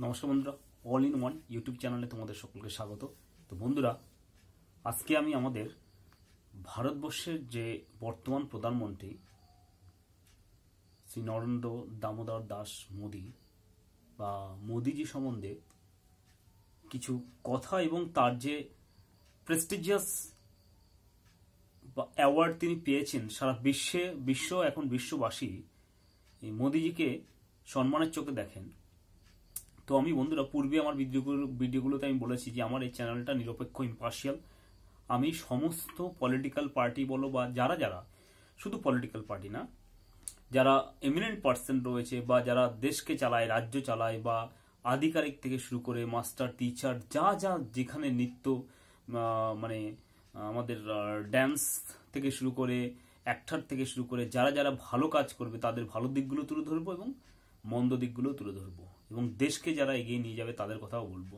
নমস্কার বন্ধুরা, all in one YouTube চ্যানেলে তোমাদের সকলকে স্বাগত। তো বন্ধুরা, আজকে আমি আমাদের ভারতবর্ষের যে বর্তমান প্রধানমন্ত্রী শ্রী নরেন্দ্র দামোদর দাস মোদী বা মোদীজি সম্বন্ধে কিছু কথা এবং তার যে প্রেস্টিজিয়াস বা অ্যাওয়ার্ড তিনি পেয়েছেন সারা এখন বিশ্ববাসী এই মোদীজিকে সম্মানের চোখে দেখেন। তো আমি বন্ধুরা পূর্বে আমার ভিডিওগুলোতে আমি বলেছি যে আমার এই চ্যানেলটা নিরপেক্ষ, ইম্পার্শিয়াল। আমি সমস্ত পলিটিক্যাল পার্টি বলো বা যারা শুধু পলিটিক্যাল পার্টি না, যারা এমিনেন্ট পার্সন রয়েছে বা যারা দেশকে চালায়, রাজ্য চালায়, বা আধিকারিক থেকে শুরু করে মাস্টার, টিচার, যা যেখানে নৃত্য, মানে আমাদের ড্যান্স থেকে শুরু করে অ্যাক্টর থেকে শুরু করে যারা ভালো কাজ করবে তাদের ভালো দিকগুলো তুলে ধরবো এবং মন্দ দিকগুলো তুলে ধরবো, এবং দেশকে যারা এগিয়ে নিয়ে যাবে তাদের কথাও বলবো।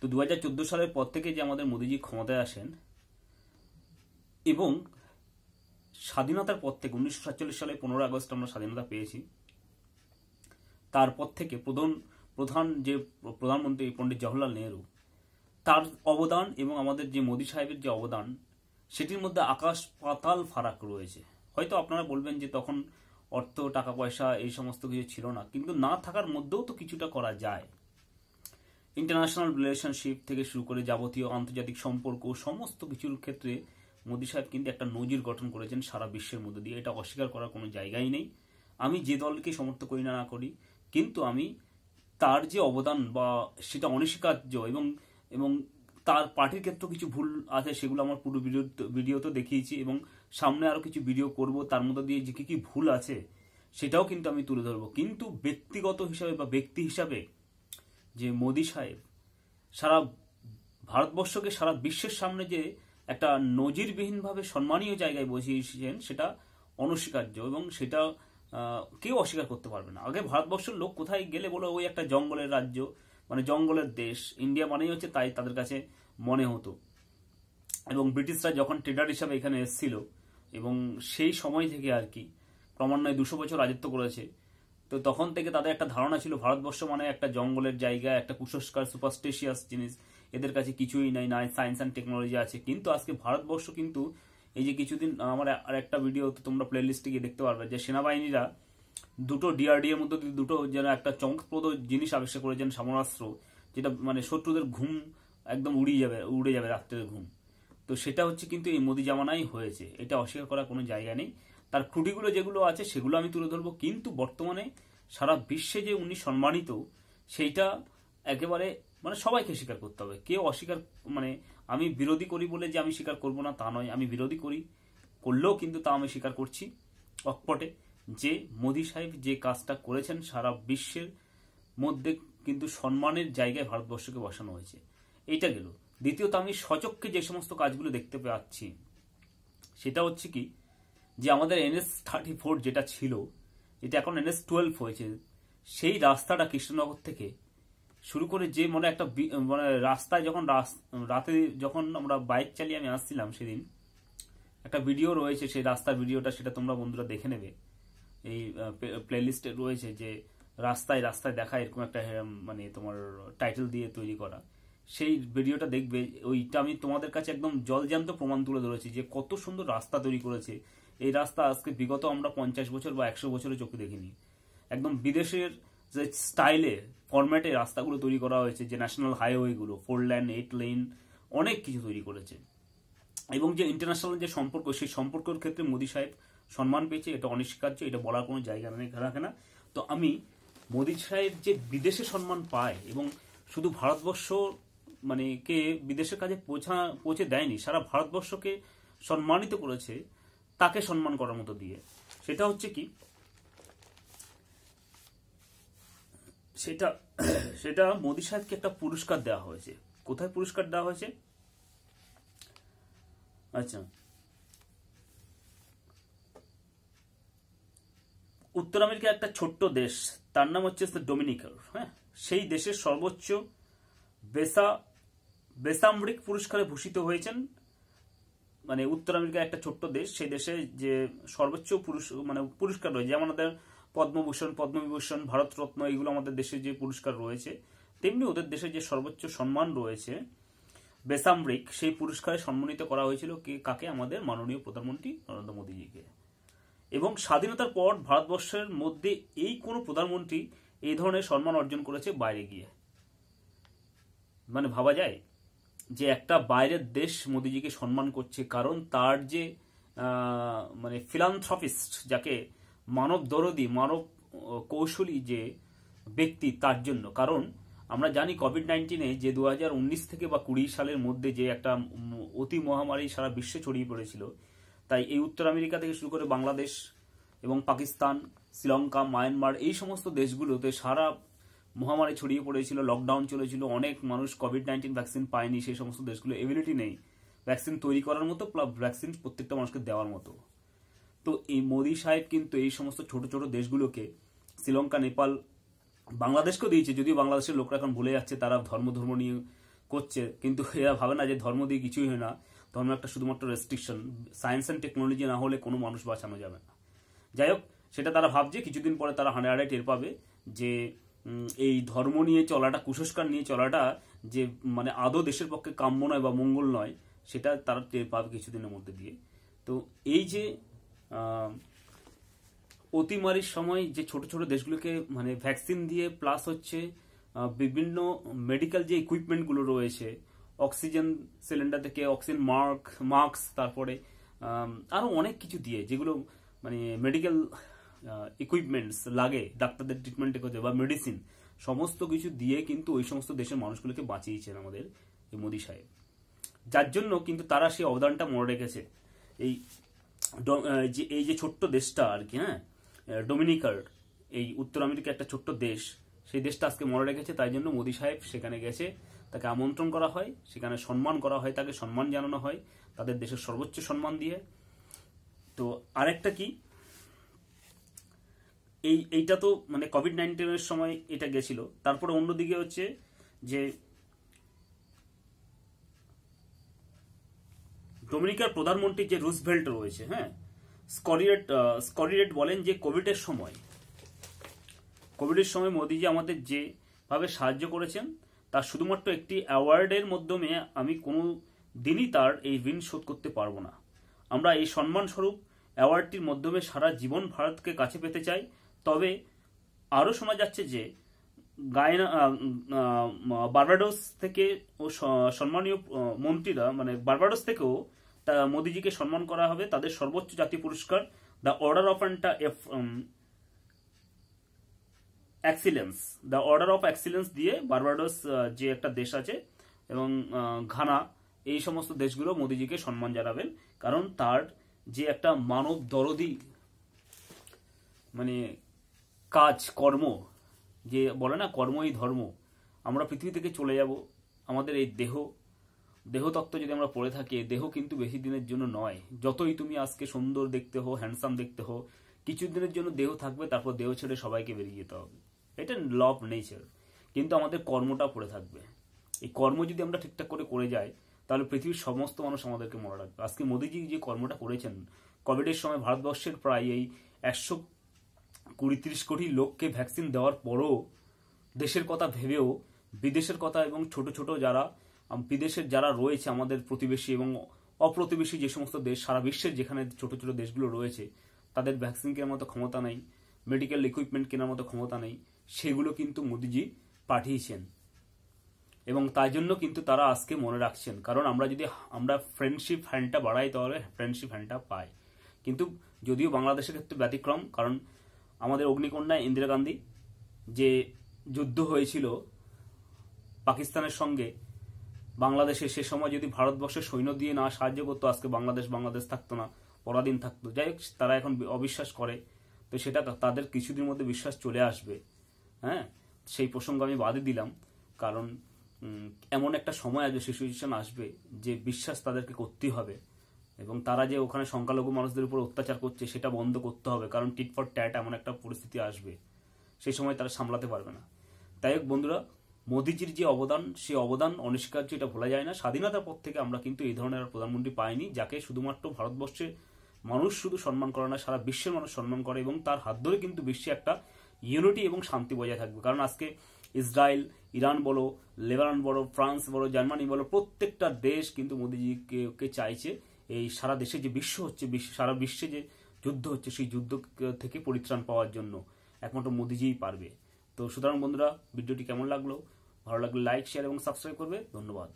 তো 2014 সালের পর থেকে যে আমাদের মোদীজি ক্ষমতায় আসেন এবং স্বাধীনতার পর থেকে 1947 সালে 15 আগস্ট আমরা স্বাধীনতা পেয়েছি, তারপর থেকে প্রধান যে প্রধানমন্ত্রী পণ্ডিত জওহরলাল নেহরু, তার অবদান এবং আমাদের যে মোদী সাহেবের যে অবদান, সেটির মধ্যে আকাশ পাতাল ফারাক রয়েছে। হয়তো আপনারা বলবেন যে তখন অর্থ, টাকা পয়সা এই সমস্ত কিছু ছিল না, কিন্তু না থাকার মধ্যেও তো কিছুটা করা যায়। ইন্টারন্যাশনাল রিলেশনশিপ থেকে শুরু করে যাবতীয় আন্তর্জাতিক সম্পর্ক, সমস্ত কিছুর ক্ষেত্রে মোদী সাহেব কিন্তু একটা নজির গঠন করেছেন সারা বিশ্বের মধ্যে দিয়ে। এটা অস্বীকার করার কোনো জায়গাই নেই। আমি যে দলকে সমর্থন করি না করি, কিন্তু আমি তার যে অবদান বা সেটা অনস্বীকার্য, এবং তার পার্টির ক্ষেত্রে কিছু ভুল আছে, সেগুলো আমার পুরো ভিডিওতে দেখিয়েছি এবং সামনে আরো কিছু ভিডিও করব, তার মধ্যে দিয়ে যে কি ভুল আছে সেটাও কিন্তু আমি তুলে ধরবো। কিন্তু ব্যক্তিগত হিসাবে বা ব্যক্তি হিসাবে যে মোদী সাহেব সারা ভারতবর্ষকে সারা বিশ্বের সামনে যে একটা নজিরবিহীনভাবে সম্মানীয় জায়গায় বসিয়েছেন, সেটা অনস্বীকার্য এবং সেটা কেউ অস্বীকার করতে পারবে না। আগে ভারতবর্ষের লোক কোথায় গেলে বলে ওই একটা জঙ্গলের রাজ্য, মানে জঙ্গলের দেশ, ইন্ডিয়া মানেই হচ্ছে তাই তাদের কাছে মনে হতো। এবং ব্রিটিশরা যখন ট্রেডার হিসাবে এখানে এসেছিল এবং সেই সময় থেকে আর কি ক্রমান্বয়ে 200 বছর রাজত্ব করেছে, তো তখন থেকে তাদের একটা ধারণা ছিল ভারতবর্ষ মানে একটা জঙ্গলের জায়গা, একটা কুসংস্কার, সুপারস্টিশিয়াস জিনিস, এদের কাছে কিছুই নাই, না সায়েন্স অ্যান্ড টেকনোলজি আছে। কিন্তু আজকে ভারতবর্ষ কিন্তু এই যে কিছুদিন আমার আর একটা ভিডিও তোমরা প্লে লিস্টে গিয়ে দেখতে পারবে যে সেনাবাহিনীরা দুটো ডিআরডি এর মধ্যে দুটো যেন একটা চমকপ্রদ জিনিস আবিষ্কার করেছেন, সমরাস্ত্র, যেটা মানে শত্রুদের ঘুম একদম উড়ে যাবে রাত্রের ঘুম। তো সেটা হচ্ছে কিন্তু এই মোদী জামানাই হয়েছে, এটা অস্বীকার করার কোনো জায়গা নেই। তার ত্রুটিগুলো যেগুলো আছে সেগুলো আমি তুলে ধরবো, কিন্তু বর্তমানে সারা বিশ্বে যে উনি সম্মানিত সেইটা একেবারে মানে সবাইকে স্বীকার করতে হবে। কেউ অস্বীকার, মানে আমি বিরোধী করি বলে যে আমি স্বীকার করব না তা নয়, আমি বিরোধী করলেও কিন্তু তা আমি স্বীকার করছি অকপটে যে মোদী সাহেব যে কাজটা করেছেন সারা বিশ্বের মধ্যে কিন্তু সম্মানের জায়গায় ভারতবর্ষকে বসানো হয়েছে। এইটা গেল। দ্বিতীয়ত, আমি সচক্ষে যে সমস্ত কাজগুলো দেখতে পাচ্ছি সেটা হচ্ছে কি, যে আমাদের NH-34 যেটা ছিল, এটা এখন NH-12 হয়েছে, সেই রাস্তাটা কৃষ্ণনগর থেকে শুরু করে যে মানে একটা মানে রাস্তায় যখন রাতে যখন আমরা বাইক চালিয়ে আমি আসছিলাম, সেদিন একটা ভিডিও রয়েছে, সেই রাস্তার ভিডিওটা, সেটা তোমরা বন্ধুরা দেখে নেবে, এই প্লেলিস্টে রয়েছে, যে রাস্তায় দেখা এরকম একটা মানে তোমার টাইটেল দিয়ে তৈরি করা সেই ভিডিওটা দেখবে। ওইটা আমি তোমাদের কাছে একদম জলজ্যান্ত প্রমাণ তুলে ধরেছি যে কত সুন্দর রাস্তা তৈরি করেছে। এই রাস্তা আজকে বিগত আমরা 50 বছর বা 100 বছরে চোখে দেখিনি। একদম বিদেশের যে স্টাইলে ফরম্যাটে রাস্তাগুলো তৈরি করা হয়েছে, যে ন্যাশনাল হাইওয়েগুলো 4 লেন 8 লেন অনেক কিছু তৈরি করেছে। এবং যে ইন্টারন্যাশনাল যে সম্পর্ক, সেই সম্পর্কের ক্ষেত্রে মোদী সাহেব সম্মান পেয়েছে, এটা অনস্বীকার্য, এটা বলার কোনো জায়গা রাখে না। তো আমি মোদী সাহেব যে বিদেশে সম্মান পায় এবং শুধু ভারতবর্ষ মানে কে বিদেশের কাজে পৌঁছে দেয়নি, সারা ভারতবর্ষকে সম্মানিত করেছে তাকে সম্মান করার মতো দিয়ে। সেটা হচ্ছে কি, সেটা মোদী সাহেবকে একটা পুরস্কার দেওয়া হয়েছে। কোথায় পুরস্কার দেওয়া হয়েছে? আচ্ছা, উত্তর আমেরিকার একটা ছোট্ট দেশ, তার নাম হচ্ছে ডোমিনিকা। হ্যাঁ, সেই দেশের সর্বোচ্চ বেসামরিক পুরস্কারে ভূষিত হয়েছেন। মানে উত্তর আমেরিকার একটা ছোট্ট দেশ, সেই দেশে যে সর্বোচ্চ পুরস্কার রয়েছে, যেমন আমাদের পদ্মভূষণ, পদ্মবিভূষণ, ভারতরত্ন, এগুলো আমাদের দেশে যে পুরস্কার রয়েছে, তেমনি ওদের দেশে যে সর্বোচ্চ সম্মান রয়েছে বেসামরিক, সেই পুরস্কারে সম্মানিত করা হয়েছিল কাকে? আমাদের মাননীয় প্রধানমন্ত্রী নরেন্দ্র মোদীজিকে। এবং স্বাধীনতার পর ভারতবর্ষের মধ্যে এই কোনো প্রধানমন্ত্রী এই ধরনের সম্মান অর্জন করেছে বাইরে গিয়ে? মানে ভাবা যায় যে একটা বাইরের দেশ মোদীজিকে সম্মান করছে, কারণ তার যে মানে ফিলান্থ্রপিস্ট, যাকে মানব দরদি, মানব কৌশলী যে ব্যক্তি, তার জন্য। কারণ আমরা জানি কোভিড-19 যে 2019 থেকে বা 20 সালের মধ্যে যে একটা অতি মহামারী সারা বিশ্বে ছড়িয়ে পড়েছিল, তাই এই উত্তর আমেরিকা থেকে শুরু করে বাংলাদেশ এবং পাকিস্তান, শ্রীলঙ্কা, মায়ানমার, এই সমস্ত দেশগুলোতে সারা মহামারী ছড়িয়ে পড়েছিল, লকডাউন চলেছিল, অনেক মানুষ কোভিড-19 ভ্যাকসিন পায়নি। সেই সমস্ত দেশগুলো এবিলিটি নেই ভ্যাকসিন তৈরি করার মতো, প্লাস ভ্যাকসিন প্রত্যেকটা মানুষকে দেওয়ার মতো। তো এই মোদী সাহেব কিন্তু এই সমস্ত ছোট ছোট দেশগুলোকে, শ্রীলঙ্কা, নেপাল, বাংলাদেশকেও দিয়েছে, যদিও বাংলাদেশের লোকরা এখন ভুলে যাচ্ছে, তারা ধর্ম নিয়ে করছে, কিন্তু এরা ভাবে না যে ধর্ম দিয়ে কিছুই হয় না। ধর্ম একটা শুধুমাত্র রেস্ট্রিকশন। সায়েন্স অ্যান্ড টেকনোলজি না হলে কোনো মানুষ বাঁচানো যাবে না। যাই হোক, সেটা তারা ভাবছে, কিছুদিন পরে তারা হাঁড়ে টের পাবে যে এই ধর্ম নিয়ে চলাটা, কুসংস্কার নিয়ে চলাটা যে মানে আদৌ দেশের পক্ষে কাম্য নয় বা মঙ্গল নয়, সেটা তারা টের পাবে কিছুদিনের মধ্যে দিয়ে। তো এই যে অতিমারির সময় যে ছোট ছোট দেশগুলোকে মানে ভ্যাকসিন দিয়ে, প্লাস হচ্ছে বিভিন্ন মেডিকেল যে ইকুইপমেন্টগুলো রয়েছে, অক্সিজেন সিলিন্ডার থেকে অক্সিজেন মাস্ক, তারপরে আরো অনেক কিছু দিয়ে, যেগুলো মানে মেডিকেল ইকুইপমেন্টস লাগে ডাক্তারদের ট্রিটমেন্টে করতে, বা মেডিসিন, সমস্ত কিছু দিয়ে কিন্তু ওই সমস্ত দেশের মানুষগুলোকে বাঁচিয়েছেন আমাদের এই মোদী সাহেব। যার জন্য কিন্তু তারা সেই অবদানটা মনে রেখেছে। এই যে ছোট্ট দেশটা আর কি, হ্যাঁ, ডোমিনিকার, এই উত্তর আমেরিকা একটা ছোট্ট দেশ, সেই দেশটা আজকে মনে রেখেছে। তাই জন্য মোদী সাহেব সেখানে গেছে, তাকে আমন্ত্রণ করা হয়, সেখানে সম্মান করা হয়, তাকে সম্মান জানানো হয় তাদের দেশের সর্বোচ্চ সম্মান দিয়ে। তো আরেকটা কি, এইটা তো মানে কোভিড-19 সময় এটা গেছিল। তারপরে অন্যদিকে হচ্ছে যে ডোমিনিকার প্রধানমন্ত্রী যে রুজভেল্ট রয়েছে, হ্যাঁ, স্করিয়েট বলেন যে কোভিডের সময় মোদীজি আমাদের যেভাবে সাহায্য করেছেন, তার শুধুমাত্র একটি অ্যাওয়ার্ডের মাধ্যমে আমি কোনো দিনই তার এই ঋণ শোধ করতে পারবো না। আমরা এই সম্মান স্বরূপ অ্যাওয়ার্ডটির মাধ্যমে সারা জীবন ভারতকে কাছে পেতে চাই। তবে আরও শোনা যাচ্ছে যে বার্বাডোস থেকে ও সম্মানীয় মন্ত্রীরা, মানে বার্বাডোস থেকেও মোদীজিকে সম্মান করা হবে তাদের সর্বোচ্চ জাতীয় পুরস্কার দ্য অর্ডার অফ এক্সিলেন্স দিয়ে। বার্বাডোস যে একটা দেশ আছে, এবং ঘানা, এই সমস্ত দেশগুলো মোদীজিকে সম্মান জানাবেন, কারণ তার যে একটা মানব দরদি মানে কর্ম, যে বলে না কর্মই ধর্ম। আমরা পৃথিবী থেকে চলে যাব, আমাদের এই দেহতত্ত্ব যদি আমরা পড়ে থাকি, দেহ কিন্তু বেশি দিনের জন্য নয়। যতই তুমি আজকে সুন্দর দেখতে হো, হ্যান্ডসাম দেখতে হো, কিছু দিনের জন্য দেহ থাকবে, তারপর দেহ ছেড়ে সবাইকে বেরিয়ে যেতে হবে। এটা ল অফ নেচার। কিন্তু আমাদের কর্মটা পড়ে থাকবে। এই কর্ম যদি আমরা ঠিকঠাক করে যাই, তাহলে পৃথিবীর সমস্ত মানুষ আমাদেরকে মনে রাখবে। আজকে মোদীজি যে কর্মটা করেছেন, কোভিডের সময় ভারতবর্ষের প্রায় এই 120-30 কোটি লোককে ভ্যাকসিন দেওয়ার পরও, দেশের কথা ভেবেও, বিদেশের কথা এবং ছোট ছোট বিদেশের যারা রয়েছে আমাদের প্রতিবেশী এবং অপ্রতিবেশী যে সমস্ত দেশ, সারা বিশ্বের যেখানে ছোট ছোট দেশগুলো রয়েছে, তাদের ভ্যাকসিন কেনার মতো ক্ষমতা নেই, মেডিকেল ইকুইপমেন্ট কেনার মতো ক্ষমতা নেই, সেগুলো কিন্তু মোদীজি পাঠিয়েছেন। এবং তাই জন্য কিন্তু তারা আজকে মনে রাখছেন। কারণ আমরা ফ্রেন্ডশিপ হ্যান্ডটা বাড়াই, তাহলে ফ্রেন্ডশিপ হ্যান্ডটা পাই। কিন্তু যদিও বাংলাদেশের ক্ষেত্রে ব্যতিক্রম, কারণ আমাদের অগ্নিকন্যা ইন্দিরা গান্ধী যে যুদ্ধ হয়েছিল পাকিস্তানের সঙ্গে, বাংলাদেশে সে সময় যদি ভারতবর্ষের সৈন্য দিয়ে না সাহায্য করতো, আজকে বাংলাদেশ থাকতো না, পরাধীন থাকতো। যাই হোক, তারা এখন অবিশ্বাস করে, তো সেটা তাদের কিছুদিনের মধ্যে বিশ্বাস চলে আসবে। হ্যাঁ, সেই প্রসঙ্গ আমি বাদে দিলাম, কারণ এমন একটা সময় আসবে, সিচুয়েশন আসবে যে বিশ্বাস তাদেরকে করতেই হবে। এবং তারা যে ওখানে সংখ্যালঘু মানুষদের উপর অত্যাচার করছে, সেটা বন্ধ করতে হবে, কারণ টিট ফর ট্যাট এমন একটা পরিস্থিতি আসবে, সেই সময় তারা সামলাতে পারবে না। তাই হোক বন্ধুরা, মোদীজির যে অবদান, সেই অবদান অনস্বীকার্য, এটা ভোলা যায় না। স্বাধীনতার পর থেকে আমরা কিন্তু এই ধরনের প্রধানমন্ত্রী পাইনি, যাকে শুধুমাত্র ভারতবর্ষে মানুষ শুধু সম্মান করে না, সারা বিশ্বের মানুষ সম্মান করে, এবং তার হাত ধরে কিন্তু বিশ্বে একটা ইউনিটি এবং শান্তি বজায় থাকবে। কারণ আজকে ইসরায়েল, ইরান বলো, লেবানন বলো, ফ্রান্স বলো, জার্মানি বলো, প্রত্যেকটা দেশ কিন্তু মোদিজিকে চাইছে এই সারা দেশে যে বিশ্ব হচ্ছে, সারা বিশ্বে যে যুদ্ধ হচ্ছে, সেই যুদ্ধ থেকে পরিত্রাণ পাওয়ার জন্য একমাত্র মোদিজিই পারবে। তো সুতরাং বন্ধুরা, ভিডিওটি কেমন লাগলো? ভালো লাগলে লাইক, শেয়ার এবং সাবস্ক্রাইব করবে। ধন্যবাদ।